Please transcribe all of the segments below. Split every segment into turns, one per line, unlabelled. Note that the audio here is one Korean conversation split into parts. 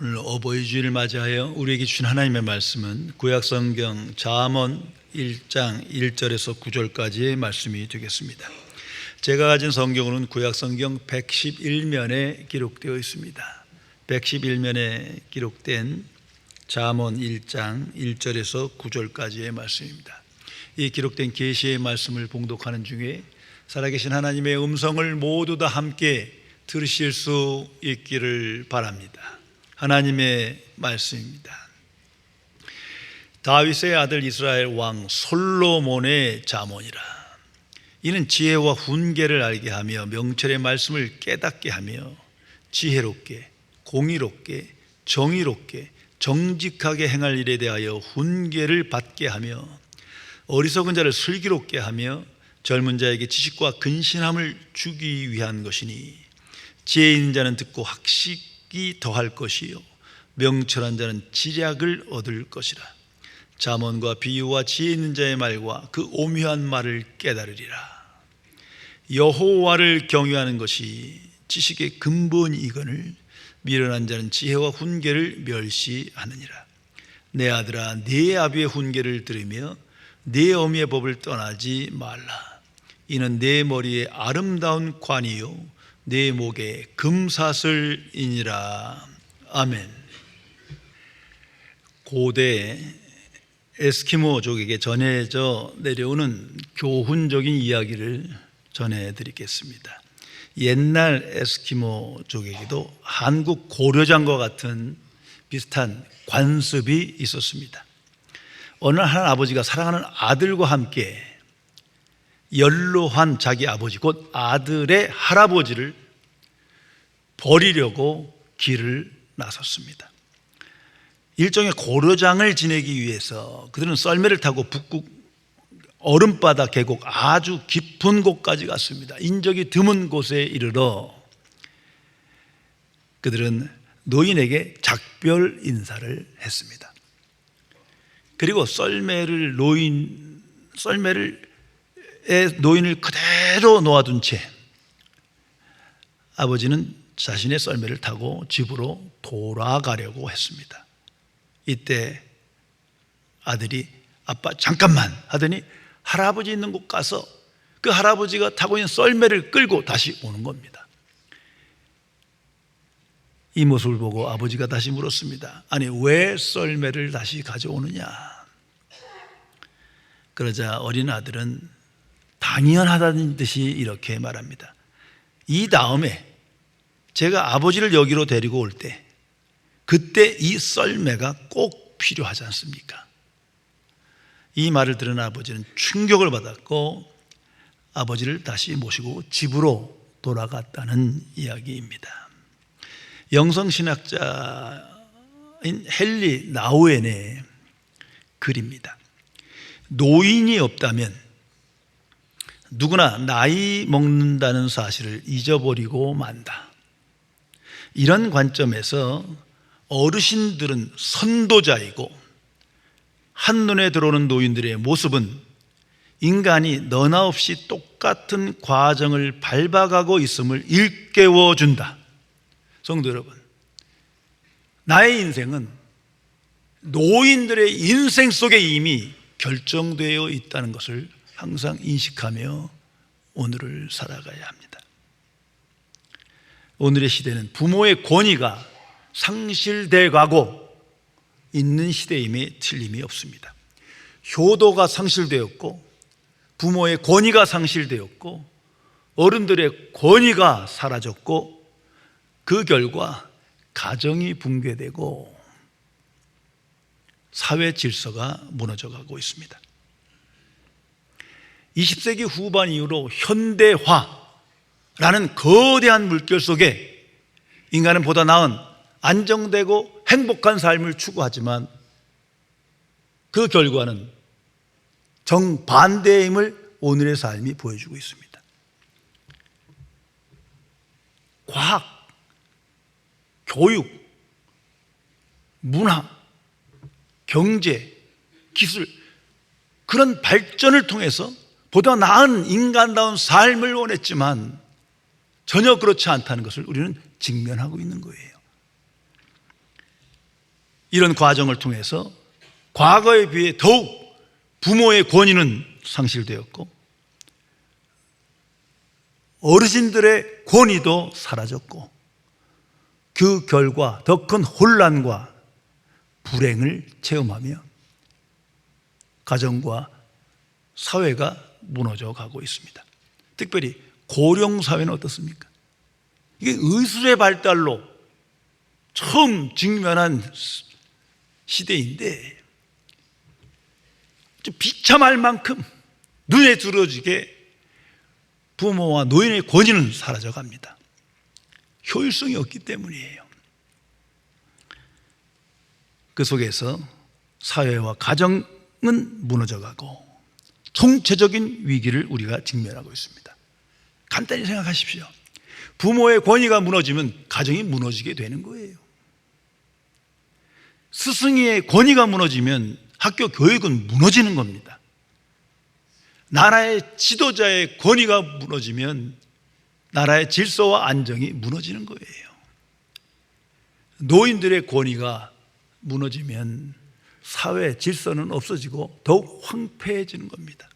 오늘 어버이 주일을 맞이하여 우리에게 주신 하나님의 말씀은 구약성경 잠언 1장 1절에서 9절까지의 말씀이 되겠습니다. 제가 가진 성경으로는 구약성경 111면에 기록되어 있습니다. 111면에 기록된 잠언 1장 1절에서 9절까지의 말씀입니다. 이 기록된 계시의 말씀을 봉독하는 중에 살아계신 하나님의 음성을 모두 다 함께 들으실 수 있기를 바랍니다. 하나님의 말씀입니다. 다윗의 아들 이스라엘 왕 솔로몬의 잠언이라. 이는 지혜와 훈계를 알게 하며 명철의 말씀을 깨닫게 하며 지혜롭게 공의롭게 정의롭게 정직하게 행할 일에 대하여 훈계를 받게 하며 어리석은 자를 슬기롭게 하며 젊은 자에게 지식과 근신함을 주기 위한 것이니 지혜 있는 자는 듣고 학식이 더할 것이요 명철한 자는 지략을 얻을 것이라. 잠언과 비유와 지혜 있는 자의 말과 그 오묘한 말을 깨달으리라. 여호와를 경외하는 것이 지식의 근본이거늘 미련한 자는 지혜와 훈계를 멸시하느니라. 내 아들아, 네 아비의 훈계를 들으며 네 어미의 법을 떠나지 말라. 이는 내 머리에 아름다운 관이요 내 목에 금사슬이니라. 아멘. 고대 에스키모족에게 전해져 내려오는 교훈적인 이야기를 전해드리겠습니다. 옛날 에스키모족에게도 한국 고려장과 같은 비슷한 관습이 있었습니다. 어느 날 한 아버지가 사랑하는 아들과 함께 연로한 자기 아버지 곧 아들의 할아버지를 버리려고 길을 나섰습니다. 일종의 고려장을 지내기 위해서 그들은 썰매를 타고 북극 얼음바다 계곡 아주 깊은 곳까지 갔습니다. 인적이 드문 곳에 이르러 그들은 노인에게 작별 인사를 했습니다. 그리고 노인을 그대로 놓아둔 채 아버지는 자신의 썰매를 타고 집으로 돌아가려고 했습니다. 이때 아들이 아빠 잠깐만 하더니 할아버지 있는 곳 가서 그 할아버지가 타고 있는 썰매를 끌고 다시 오는 겁니다. 이 모습을 보고 아버지가 다시 물었습니다. 아니 왜 썰매를 다시 가져오느냐? 그러자 어린 아들은 당연하다는 듯이 이렇게 말합니다. 이 다음에 제가 아버지를 여기로 데리고 올 때 그때 이 썰매가 꼭 필요하지 않습니까? 이 말을 들은 아버지는 충격을 받았고 아버지를 다시 모시고 집으로 돌아갔다는 이야기입니다. 영성신학자인 헨리 나우엔의 글입니다. 노인이 없다면 누구나 나이 먹는다는 사실을 잊어버리고 만다. 이런 관점에서 어르신들은 선도자이고 한눈에 들어오는 노인들의 모습은 인간이 너나 없이 똑같은 과정을 밟아가고 있음을 일깨워준다. 성도 여러분, 나의 인생은 노인들의 인생 속에 이미 결정되어 있다는 것을 항상 인식하며 오늘을 살아가야 합니다. 오늘의 시대는 부모의 권위가 상실돼 가고 있는 시대임에 틀림이 없습니다. 효도가 상실되었고 부모의 권위가 상실되었고 어른들의 권위가 사라졌고 그 결과 가정이 붕괴되고 사회 질서가 무너져가고 있습니다. 20세기 후반 이후로 현대화라는 거대한 물결 속에 인간은 보다 나은 안정되고 행복한 삶을 추구하지만 그 결과는 정반대임을 오늘의 삶이 보여주고 있습니다. 과학, 교육, 문화, 경제, 기술 그런 발전을 통해서 보다 나은 인간다운 삶을 원했지만 전혀 그렇지 않다는 것을 우리는 직면하고 있는 거예요. 이런 과정을 통해서 과거에 비해 더욱 부모의 권위는 상실되었고 어르신들의 권위도 사라졌고 그 결과 더 큰 혼란과 불행을 체험하며 가정과 사회가 무너져 가고 있습니다. 특별히 고령 사회는 어떻습니까? 이게 의술의 발달로 처음 직면한 시대인데 비참할 만큼 눈에 들어지게 부모와 노인의 권위는 사라져 갑니다. 효율성이 없기 때문이에요. 그 속에서 사회와 가정은 무너져가고 총체적인 위기를 우리가 직면하고 있습니다. 간단히 생각하십시오. 부모의 권위가 무너지면 가정이 무너지게 되는 거예요. 스승의 권위가 무너지면 학교 교육은 무너지는 겁니다. 나라의 지도자의 권위가 무너지면 나라의 질서와 안정이 무너지는 거예요. 노인들의 권위가 무너지면 사회 질서는 없어지고 더욱 황폐해지는 겁니다.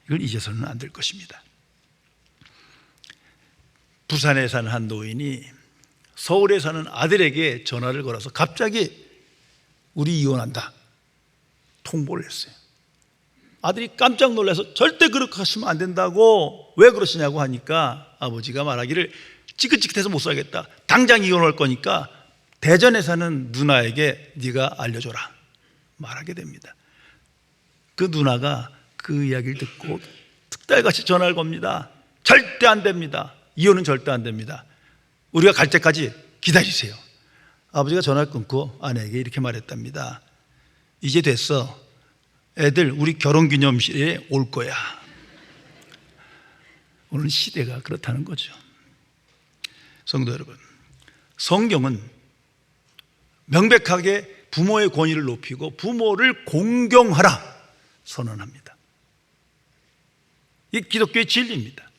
이걸 잊어서는 안 될 것입니다. 부산에 사는 한 노인이 서울에 사는 아들에게 전화를 걸어서 갑자기 우리 이혼한다 통보를 했어요. 아들이 깜짝 놀라서 절대 그렇게 하시면 안 된다고, 왜 그러시냐고 하니까 아버지가 말하기를 찌긋찌긋해서 못 살겠다, 당장 이혼할 거니까 대전에 사는 누나에게 네가 알려줘라 말하게 됩니다. 그 누나가 그 이야기를 듣고 특달같이 전화를 겁니다. 절대 안 됩니다. 이혼은 절대 안 됩니다. 우리가 갈 때까지 기다리세요. 아버지가 전화를 끊고 아내에게 이렇게 말했답니다. 이제 됐어. 애들 우리 결혼기념식에 올 거야. 오늘 시대가 그렇다는 거죠. 성도 여러분, 성경은 명백하게 부모의 권위를 높이고 부모를 공경하라 선언합니다. 이 기독교의 진리입니다.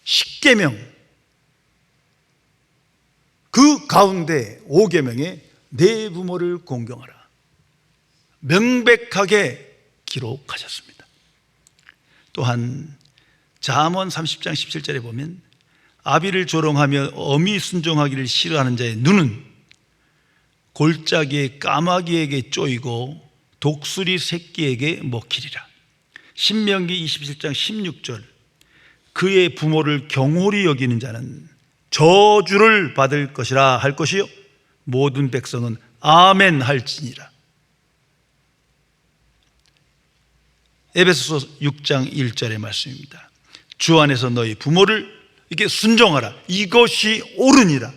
십계명 그 가운데 5계명에 내 부모를 공경하라 명백하게 기록하셨습니다. 또한 잠언 30장 17절에 보면 아비를 조롱하며 어미 순종하기를 싫어하는 자의 눈은 골짜기의 까마귀에게 쪼이고 독수리 새끼에게 먹히리라. 신명기 27장 16절 그의 부모를 경홀히 여기는 자는 저주를 받을 것이라 할 것이요 모든 백성은 아멘 할지니라. 에베소서 6장 1절의 말씀입니다. 주 안에서 너희 부모를 이렇게 순종하라. 이것이 옳으니라.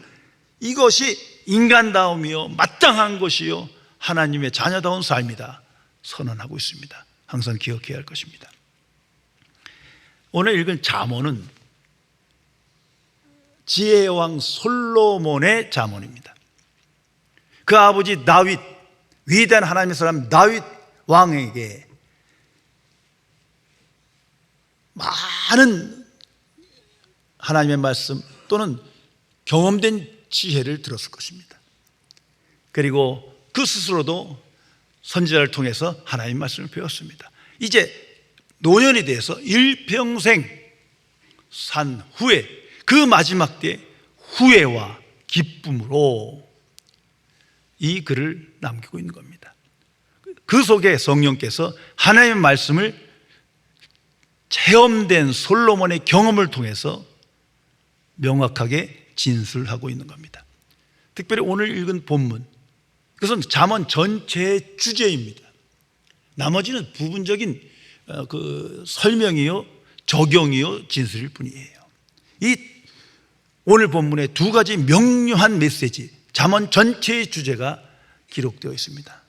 이것이 인간다움이요 마땅한 것이요 하나님의 자녀다운 삶이다 선언하고 있습니다. 항상 기억해야 할 것입니다. 오늘 읽은 잠언은 지혜의 왕 솔로몬의 잠언입니다. 그 아버지 다윗, 위대한 하나님의 사람 다윗 왕에게 많은 하나님의 말씀 또는 경험된 지혜를 들었을 것입니다. 그리고 그 스스로도 선지자를 통해서 하나님의 말씀을 배웠습니다. 이제 노년이 돼서 일평생 산 후에 그 마지막 때 후회와 기쁨으로 이 글을 남기고 있는 겁니다. 그 속에 성령께서 하나님의 말씀을 체험된 솔로몬의 경험을 통해서 명확하게 진술하고 있는 겁니다. 특별히 오늘 읽은 본문, 그것은 잠언 전체의 주제입니다. 나머지는 부분적인 그 설명이요 적용이요 진술일 뿐이에요. 이 오늘 본문에 두 가지 명료한 메시지, 잠언 전체의 주제가 기록되어 있습니다.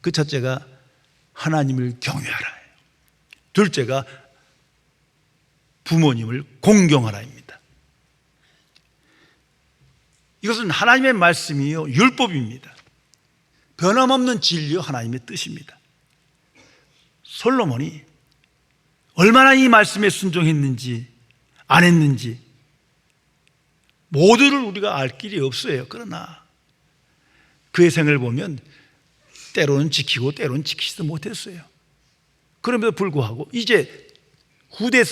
그 첫째가 하나님을 경외하라, 둘째가 부모님을 공경하라입니다. 이것은 하나님의 말씀이요 율법입니다. 변함없는 진리요 하나님의 뜻입니다. 솔로몬이 얼마나 이 말씀에 순종했는지 안 했는지 모두를 우리가 알 길이 없어요. 그러나 그의 생을 보면 때로는 지키고 때로는 지키지도 못했어요. 그럼에도 불구하고 이제 후대를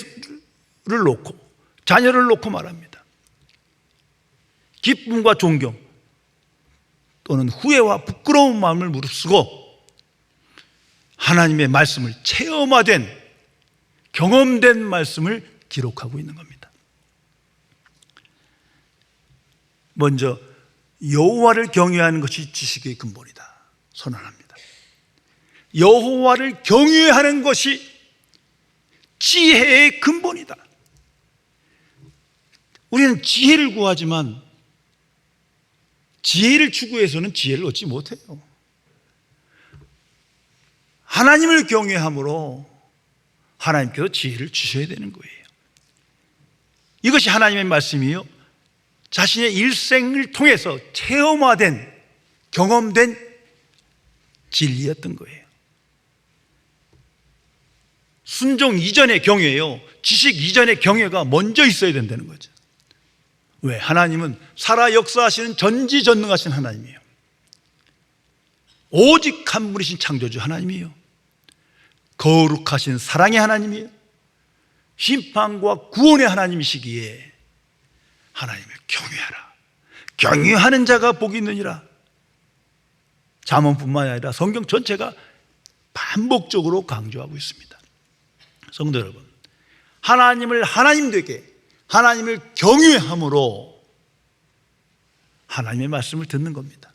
놓고 자녀를 놓고 말합니다. 기쁨과 존경 또는 후회와 부끄러운 마음을 무릅쓰고 하나님의 말씀을 체험화된 경험된 말씀을 기록하고 있는 겁니다. 먼저 여호와를 경외하는 것이 지식의 근본이다 선언합니다. 여호와를 경외하는 것이 지혜의 근본이다. 우리는 지혜를 구하지만 지혜를 추구해서는 지혜를 얻지 못해요. 하나님을 경외함으로 하나님께서 지혜를 주셔야 되는 거예요. 이것이 하나님의 말씀이요, 자신의 일생을 통해서 체험화된 경험된 진리였던 거예요. 순종 이전의 경외요, 지식 이전의 경외가 먼저 있어야 된다는 거죠. 왜? 하나님은 살아 역사하시는 전지전능하신 하나님이에요. 오직 한 분이신 창조주 하나님이에요. 거룩하신 사랑의 하나님이에요. 심판과 구원의 하나님이시기에 하나님을 경외하라. 경외하는 자가 복이 있느니라. 잠언뿐만 아니라 성경 전체가 반복적으로 강조하고 있습니다. 성도 여러분, 하나님을 하나님 되게, 하나님을 경외함으로 하나님의 말씀을 듣는 겁니다.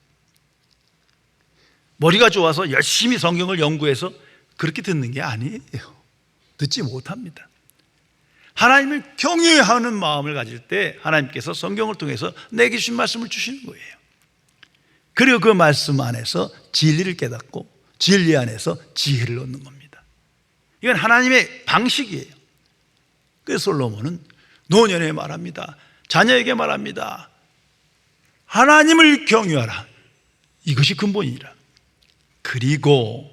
머리가 좋아서 열심히 성경을 연구해서 그렇게 듣는 게 아니에요. 듣지 못합니다. 하나님을 경외하는 마음을 가질 때 하나님께서 성경을 통해서 내게 주신 말씀을 주시는 거예요. 그리고 그 말씀 안에서 진리를 깨닫고 진리 안에서 지혜를 얻는 겁니다. 이건 하나님의 방식이에요. 그래서 솔로몬은 노년에 말합니다. 자녀에게 말합니다. 하나님을 경외하라. 이것이 근본이라. 그리고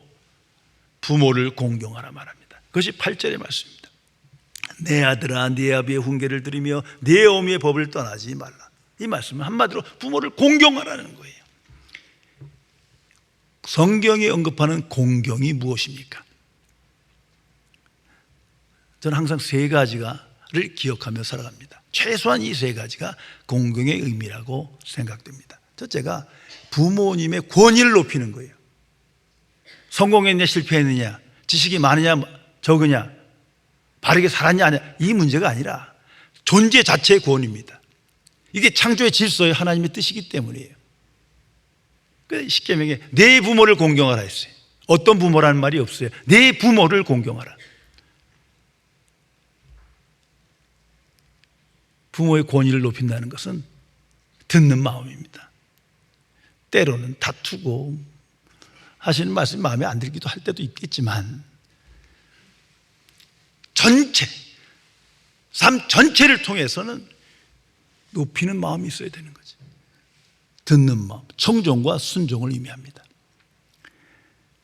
부모를 공경하라 말합니다. 그것이 8절의 말씀입니다. 내 아들아, 네 아비의 훈계를 들으며 네 어미의 법을 떠나지 말라. 이 말씀은 한마디로 부모를 공경하라는 거예요. 성경이 언급하는 공경이 무엇입니까? 저는 항상 세 가지를 기억하며 살아갑니다. 최소한 이 세 가지가 공경의 의미라고 생각됩니다. 첫째가 부모님의 권위를 높이는 거예요. 성공했냐 실패했느냐, 지식이 많으냐 적으냐, 바르게 살았냐 아니냐, 이 문제가 아니라 존재 자체의 권위입니다. 이게 창조의 질서의 하나님의 뜻이기 때문이에요. 십계명에 내 부모를 공경하라 했어요. 어떤 부모라는 말이 없어요. 내 부모를 공경하라. 부모의 권위를 높인다는 것은 듣는 마음입니다. 때로는 다투고 하시는 말씀이 마음에 안 들기도 할 때도 있겠지만 삶 전체를 통해서는 높이는 마음이 있어야 되는 거죠. 듣는 마음, 청종과 순종을 의미합니다.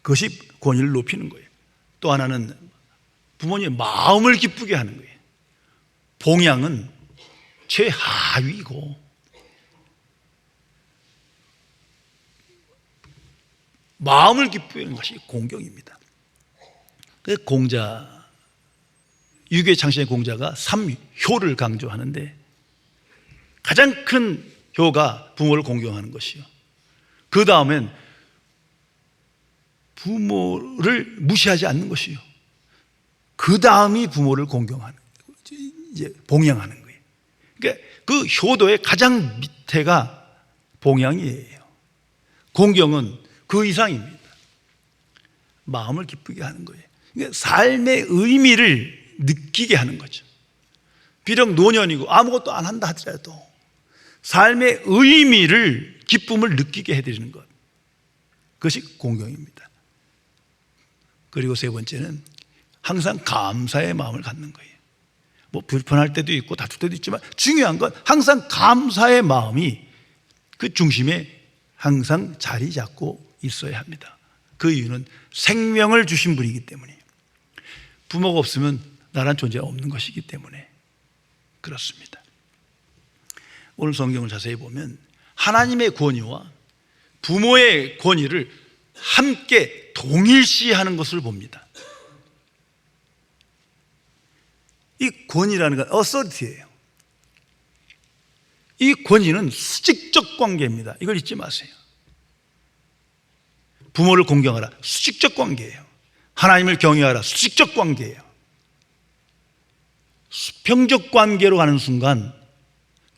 그것이 권위를 높이는 거예요. 또 하나는 부모님의 마음을 기쁘게 하는 거예요. 봉양은 최하위고 마음을 기쁘게 하는 것이 공경입니다. 그 공자, 유교의 창신의 공자가 3효를 강조하는데 가장 큰 효가 부모를 공경하는 것이요, 그 다음엔 부모를 무시하지 않는 것이요, 그 다음이 부모를 공경하는, 이제 봉양하는 거예요. 그러니까 그 효도의 가장 밑에가 봉양이에요. 공경은 그 이상입니다. 마음을 기쁘게 하는 거예요. 그러니까 삶의 의미를 느끼게 하는 거죠. 비록 노년이고 아무것도 안 한다 하더라도 삶의 의미를, 기쁨을 느끼게 해드리는 것, 그것이 공경입니다. 그리고 세 번째는 항상 감사의 마음을 갖는 거예요. 뭐 불편할 때도 있고 다툴 때도 있지만 중요한 건 항상 감사의 마음이 그 중심에 항상 자리 잡고 있어야 합니다. 그 이유는 생명을 주신 분이기 때문이에요. 부모가 없으면 나란 존재가 없는 것이기 때문에 그렇습니다. 오늘 성경을 자세히 보면 하나님의 권위와 부모의 권위를 함께 동일시하는 것을 봅니다. 이 권위라는 건 authority예요. 이 권위는 수직적 관계입니다. 이걸 잊지 마세요. 부모를 공경하라, 수직적 관계예요. 하나님을 경외하라, 수직적 관계예요. 수평적 관계로 가는 순간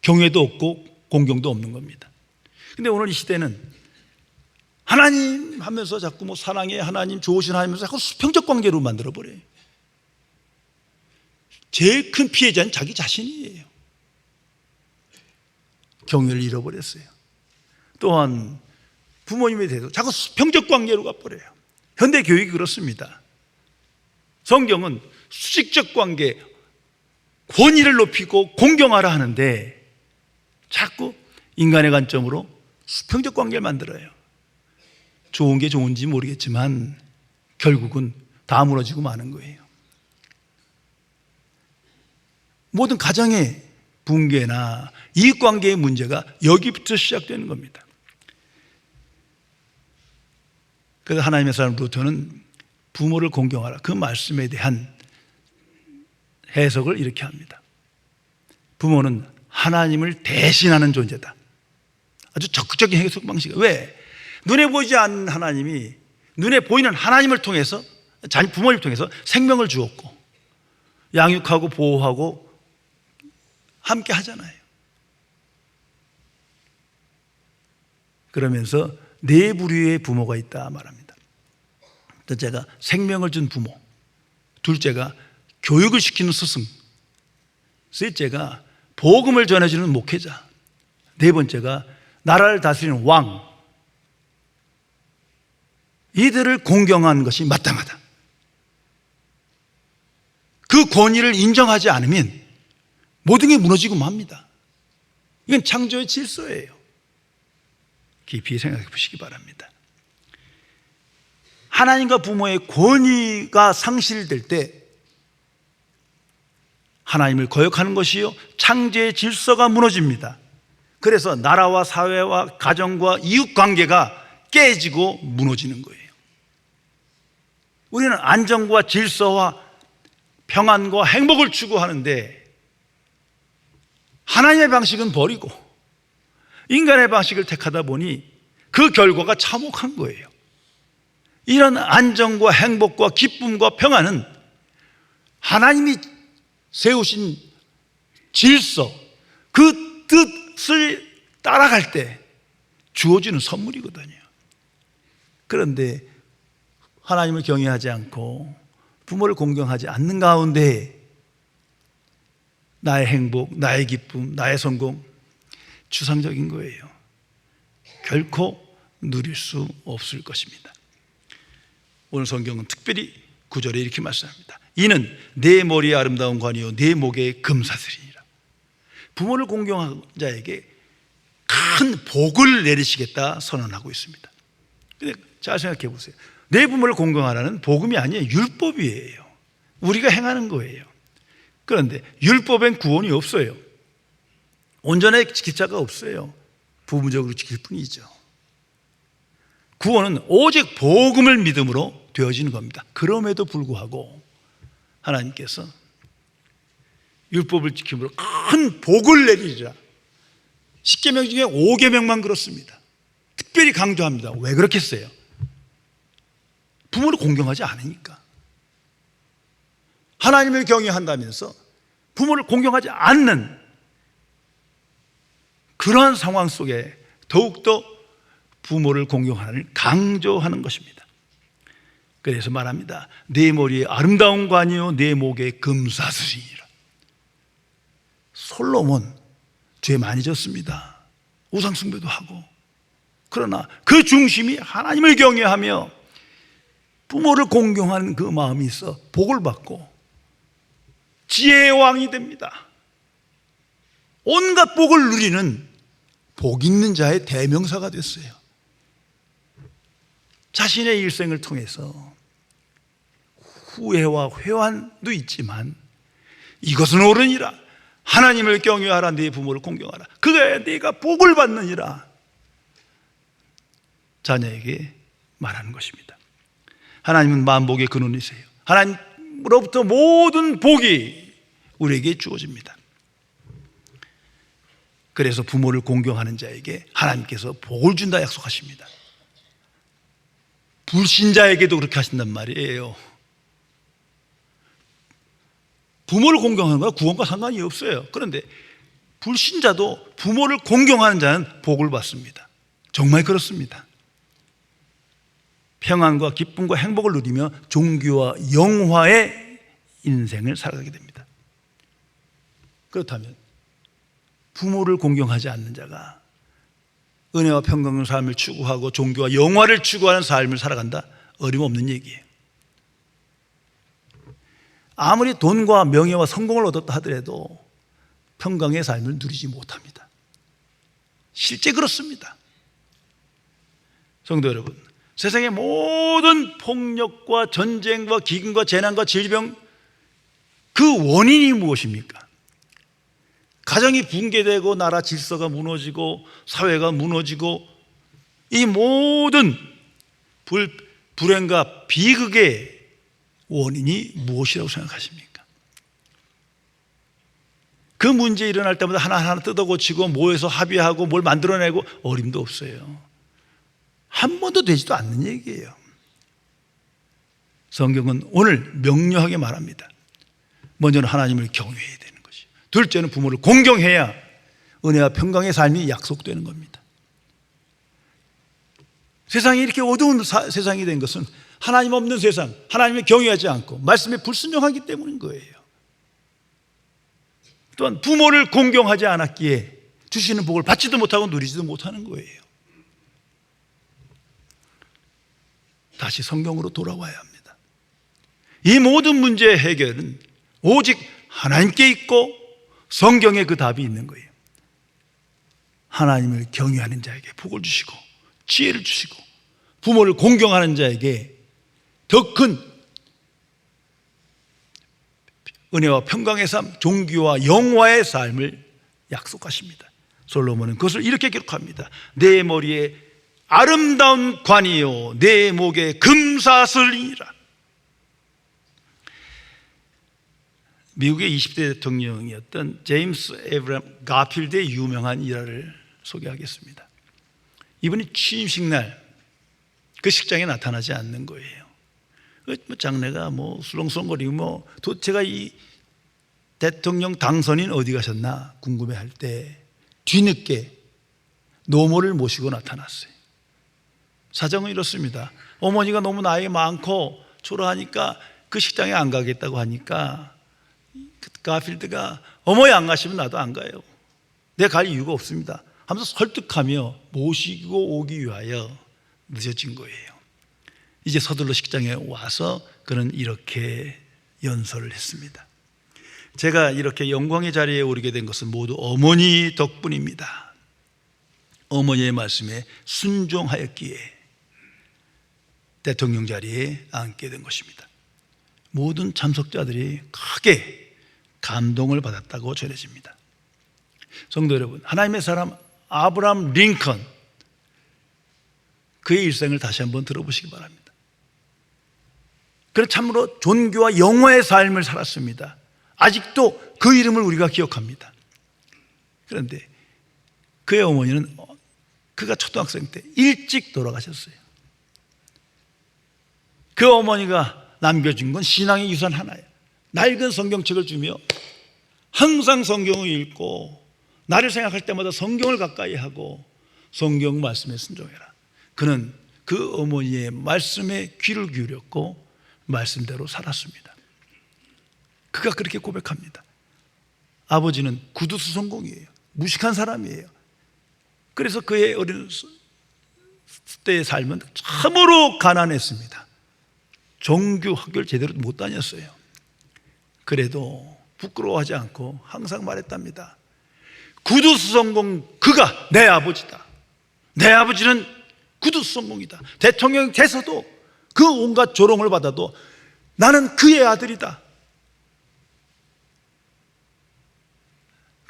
경외도 없고 공경도 없는 겁니다. 근데 오늘 이 시대는 하나님 하면서 자꾸 뭐 사랑해, 하나님 좋으신 하나님 하면서 자꾸 수평적 관계로 만들어버려요. 제일 큰 피해자는 자기 자신이에요. 경외를 잃어버렸어요. 또한 부모님에 대해서 자꾸 수평적 관계로 가버려요. 현대 교육이 그렇습니다. 성경은 수직적 관계, 권위를 높이고 공경하라 하는데 자꾸 인간의 관점으로 수평적 관계를 만들어요. 좋은 게 좋은지 모르겠지만 결국은 다 무너지고 마는 거예요. 모든 가정의 붕괴나 이익관계의 문제가 여기부터 시작되는 겁니다. 그래서 하나님의 사람 루터는 부모를 공경하라, 그 말씀에 대한 해석을 이렇게 합니다. 부모는 하나님을 대신하는 존재다. 아주 적극적인 해석 방식이에요. 왜? 눈에 보이지 않는 하나님이 눈에 보이는 하나님을 통해서, 부모를 통해서 생명을 주었고 양육하고 보호하고 함께 하잖아요. 그러면서 네 부류의 부모가 있다 말합니다. 첫째가 생명을 준 부모, 둘째가 교육을 시키는 스승, 셋째가 복음을 전해주는 목회자, 네 번째가 나라를 다스리는 왕. 이들을 공경하는 것이 마땅하다. 그 권위를 인정하지 않으면 모든 게 무너지고 맙니다. 이건 창조의 질서예요. 깊이 생각해 보시기 바랍니다. 하나님과 부모의 권위가 상실될 때 하나님을 거역하는 것이요, 창조의 질서가 무너집니다. 그래서 나라와 사회와 가정과 이웃관계가 깨지고 무너지는 거예요. 우리는 안정과 질서와 평안과 행복을 추구하는데 하나님의 방식은 버리고 인간의 방식을 택하다 보니 그 결과가 참혹한 거예요. 이런 안정과 행복과 기쁨과 평안은 하나님이 세우신 질서, 그 뜻을 따라갈 때 주어지는 선물이거든요. 그런데 하나님을 경외하지 않고 부모를 공경하지 않는 가운데 나의 행복, 나의 기쁨, 나의 성공, 추상적인 거예요. 결코 누릴 수 없을 것입니다. 오늘 성경은 특별히 9절에 이렇게 말씀합니다. 이는 내 머리의 아름다운 관이요 내 목의 금사슬이니라. 부모를 공경하는 자에게 큰 복을 내리시겠다 선언하고 있습니다. 근데 잘 생각해 보세요. 내 부모를 공경하라는 복음이 아니에요. 율법이에요. 우리가 행하는 거예요. 그런데 율법엔 구원이 없어요. 온전하게 지킬 자가 없어요. 부분적으로 지킬 뿐이죠. 구원은 오직 복음을 믿음으로 되어지는 겁니다. 그럼에도 불구하고 하나님께서 율법을 지킴으로 큰 복을 내리리라. 10계명 중에 5계명만 그렇습니다. 특별히 강조합니다. 왜 그렇겠어요? 부모를 공경하지 않으니까. 하나님을 경외한다면서 부모를 공경하지 않는 그러한 상황 속에 더욱더 부모를 공경하는 강조하는 것입니다. 그래서 말합니다. 내 머리에 아름다운 관이요 내 목에 금사슬이니라. 솔로몬 죄 많이 졌습니다. 우상 숭배도 하고. 그러나 그 중심이 하나님을 경외하며 부모를 공경하는 그 마음이 있어 복을 받고 지혜의 왕이 됩니다. 온갖 복을 누리는 복 있는 자의 대명사가 됐어요. 자신의 일생을 통해서 후회와 회환도 있지만 이것은 옳으니라, 하나님을 경외하라. 네 부모를 공경하라. 그거야 네가 복을 받느니라. 자녀에게 말하는 것입니다. 하나님은 만복의 근원이세요. 하나님으로부터 모든 복이 우리에게 주어집니다. 그래서 부모를 공경하는 자에게 하나님께서 복을 준다 약속하십니다. 불신자에게도 그렇게 하신단 말이에요. 부모를 공경하는 건 구원과 상관이 없어요. 그런데 불신자도 부모를 공경하는 자는 복을 받습니다. 정말 그렇습니다. 평안과 기쁨과 행복을 누리며 존귀와 영화의 인생을 살아가게 됩니다. 그렇다면 부모를 공경하지 않는 자가 은혜와 평강의 삶을 추구하고 존귀와 영화를 추구하는 삶을 살아간다? 어림없는 얘기예요. 아무리 돈과 명예와 성공을 얻었다 하더라도 평강의 삶을 누리지 못합니다. 실제 그렇습니다. 성도 여러분, 세상의 모든 폭력과 전쟁과 기근과 재난과 질병, 그 원인이 무엇입니까? 가정이 붕괴되고 나라 질서가 무너지고 사회가 무너지고 이 모든 불행과 비극의 원인이 무엇이라고 생각하십니까? 그 문제 일어날 때마다 하나하나 뜯어고치고 모여서 합의하고 뭘 만들어내고 어림도 없어요. 한 번도 되지도 않는 얘기예요. 성경은 오늘 명료하게 말합니다. 먼저는 하나님을 경외해야 되는 것이요, 둘째는 부모를 공경해야 은혜와 평강의 삶이 약속되는 겁니다. 세상이 이렇게 어두운 세상이 된 것은 하나님 없는 세상, 하나님을 경외하지 않고 말씀에 불순종하기 때문인 거예요. 또한 부모를 공경하지 않았기에 주시는 복을 받지도 못하고 누리지도 못하는 거예요. 다시 성경으로 돌아와야 합니다. 이 모든 문제의 해결은 오직 하나님께 있고 성경에 그 답이 있는 거예요. 하나님을 경외하는 자에게 복을 주시고 지혜를 주시고 부모를 공경하는 자에게 더 큰 은혜와 평강의 삶, 존귀와 영화의 삶을 약속하십니다. 솔로몬은 그것을 이렇게 기록합니다. 내 머리에 아름다운 관이요 내 목에 금사슬이니라. 미국의 20대 대통령이었던 제임스 에브람 가필드의 유명한 일화를 소개하겠습니다. 이분이 취임식 날 그 식장에 나타나지 않는 거예요. 장래가 술렁술렁거리고 도대체가 이 대통령 당선인 어디 가셨나 궁금해할 때 뒤늦게 노모를 모시고 나타났어요. 사정은 이렇습니다. 어머니가 너무 나이 많고 초라하니까 그 식장에 안 가겠다고 하니까 가필드가 어머니 안 가시면 나도 안 가요. 내가 갈 이유가 없습니다 하면서 설득하며 모시고 오기 위하여 늦어진 거예요. 이제 서둘러 식장에 와서 그는 이렇게 연설을 했습니다. 제가 이렇게 영광의 자리에 오르게 된 것은 모두 어머니 덕분입니다. 어머니의 말씀에 순종하였기에 대통령 자리에 앉게 된 것입니다. 모든 참석자들이 크게 감동을 받았다고 전해집니다. 성도 여러분, 하나님의 사람 아브라함 링컨, 그의 일생을 다시 한번 들어보시기 바랍니다. 그는 참으로 존귀와 영화의 삶을 살았습니다. 아직도 그 이름을 우리가 기억합니다. 그런데 그의 어머니는 그가 초등학생 때 일찍 돌아가셨어요. 그 어머니가 남겨준 건 신앙의 유산 하나예요. 낡은 성경책을 주며 항상 성경을 읽고 나를 생각할 때마다 성경을 가까이 하고 성경 말씀에 순종해라. 그는 그 어머니의 말씀에 귀를 기울였고 말씀대로 살았습니다. 그가 그렇게 고백합니다. 아버지는 구두수성공이에요. 무식한 사람이에요. 그래서 그의 어린 때의 삶은 참으로 가난했습니다. 정규 학교를 제대로 못 다녔어요. 그래도 부끄러워하지 않고 항상 말했답니다. 구두수성공 그가 내 아버지다. 내 아버지는 구두수성공이다. 대통령이 돼서도 그 온갖 조롱을 받아도 나는 그의 아들이다.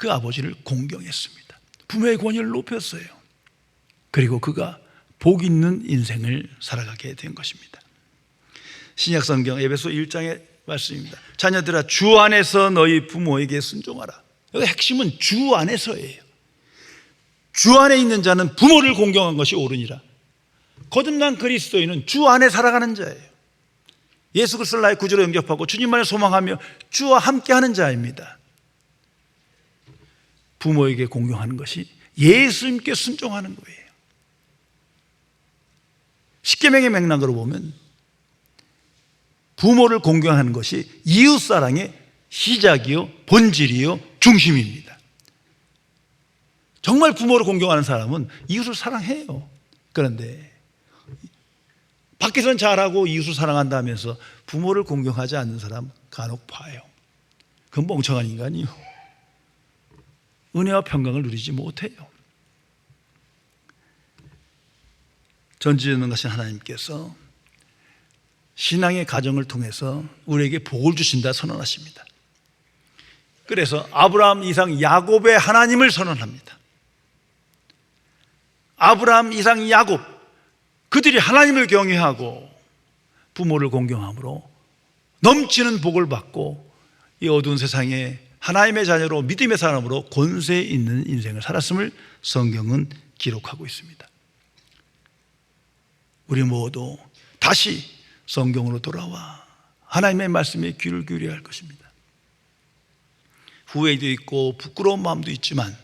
그 아버지를 공경했습니다. 부모의 권위를 높였어요. 그리고 그가 복 있는 인생을 살아가게 된 것입니다. 신약성경 에베소 1장의 말씀입니다. 자녀들아, 주 안에서 너희 부모에게 순종하라. 여기 핵심은 주 안에서예요. 주 안에 있는 자는 부모를 공경한 것이 옳으니라. 거듭난 그리스도인은 주 안에 살아가는 자예요. 예수 그리스도를 나의 구주로 영접하고 주님만을 소망하며 주와 함께하는 자입니다. 부모에게 공경하는 것이 예수님께 순종하는 거예요. 십계명의 맥락으로 보면 부모를 공경하는 것이 이웃사랑의 시작이요, 본질이요, 중심입니다. 정말 부모를 공경하는 사람은 이웃을 사랑해요. 그런데 밖에서는 잘하고 이웃을 사랑한다면서 부모를 공경하지 않는 사람 간혹 봐요. 그건 멍청한 인간이요. 은혜와 평강을 누리지 못해요. 전지전능하신 하나님께서 신앙의 가정을 통해서 우리에게 복을 주신다 선언하십니다. 그래서 아브라함, 이삭, 야곱의 하나님을 선언합니다. 아브라함, 이삭, 야곱, 그들이 하나님을 경외하고 부모를 공경함으로 넘치는 복을 받고 이 어두운 세상에 하나님의 자녀로 믿음의 사람으로 권세 있는 인생을 살았음을 성경은 기록하고 있습니다. 우리 모두 다시 성경으로 돌아와 하나님의 말씀에 귀를 기울여야 할 것입니다. 후회도 있고 부끄러운 마음도 있지만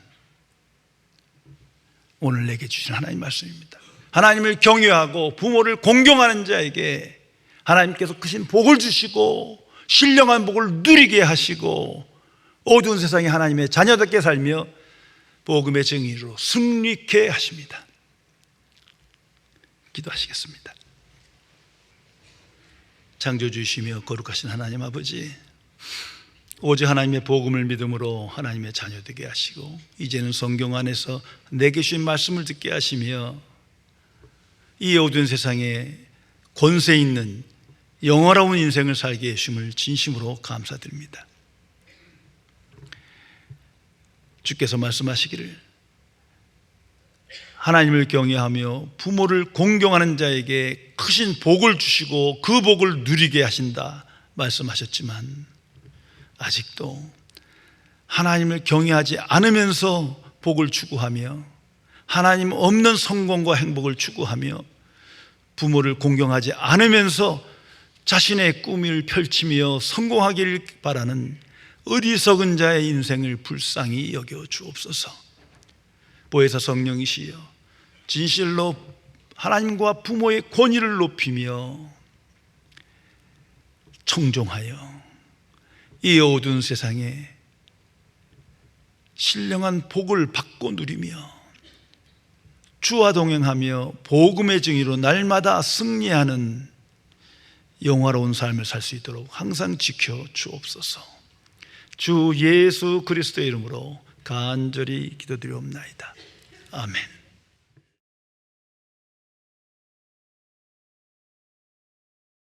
오늘 내게 주신 하나님 말씀입니다. 하나님을 경외하고 부모를 공경하는 자에게 하나님께서 크신 복을 주시고 신령한 복을 누리게 하시고 어두운 세상에 하나님의 자녀답게 살며 복음의 정의로 승리케 하십니다. 기도하시겠습니다. 창조주이시며 거룩하신 하나님 아버지, 오직 하나님의 복음을 믿음으로 하나님의 자녀 되게 하시고 이제는 성경 안에서 내게 주신 말씀을 듣게 하시며 이 어두운 세상에 권세 있는 영화로운 인생을 살게 해주심을 진심으로 감사드립니다. 주께서 말씀하시기를 하나님을 경외하며 부모를 공경하는 자에게 크신 복을 주시고 그 복을 누리게 하신다 말씀하셨지만 아직도 하나님을 경외하지 않으면서 복을 추구하며 하나님 없는 성공과 행복을 추구하며 부모를 공경하지 않으면서 자신의 꿈을 펼치며 성공하기를 바라는 어리석은 자의 인생을 불쌍히 여겨 주옵소서. 보혜사 성령이시여 진실로 하나님과 부모의 권위를 높이며 청종하여 이 어두운 세상에 신령한 복을 받고 누리며 주와 동행하며 복음의 증인으로 날마다 승리하는 영화로운 삶을 살 수 있도록 항상 지켜 주옵소서. 주 예수 그리스도의 이름으로 간절히 기도드리옵나이다. 아멘.